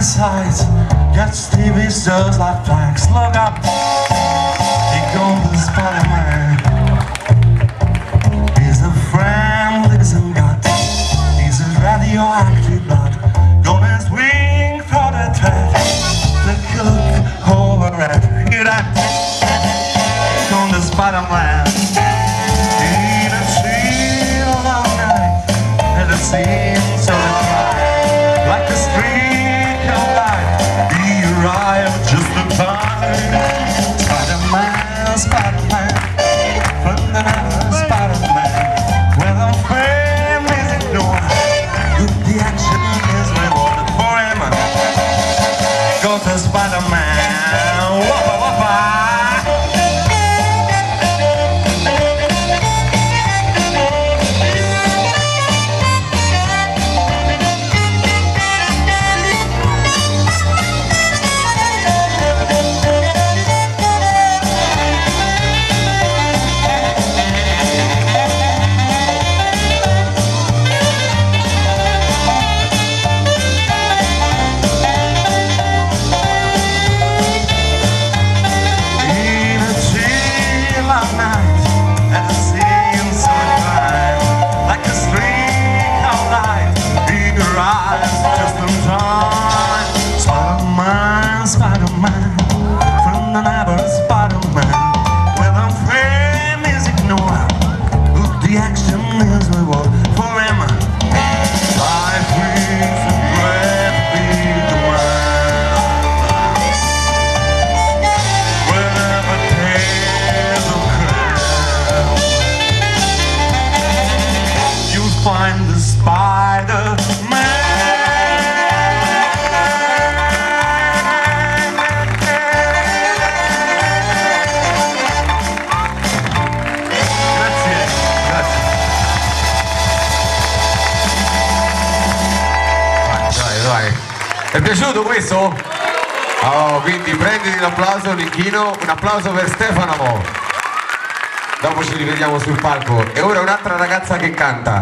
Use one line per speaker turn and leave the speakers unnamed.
sides, got Stevie's just like flags. Look up, here comes the Spider-Man. He's a friend, listen God. He's a radioactive blood, gonna swing for the thread. Look over at here that here comes the Spider-Man. In a chill of night, and the scenes of the crime, like a streak of light, he arrived just in time. Spider-Man, Spider-Man, from the night, Spider-Man. Well, I'm fame is ignored, good the action is rewarded for him. Go to Spider-Man, wappa wappa. Spider-Man, from the neighbor Spider-Man. Well, I'm frame is ignored, but the action is reward for him. Life is a great big world, wherever tales of crowd, you'll find the Spider-Man.
Ti è piaciuto questo? Oh, quindi prenditi l'applauso, Nicchino, un applauso per Stefano. Dopo ci rivediamo sul palco. E ora un'altra ragazza che canta.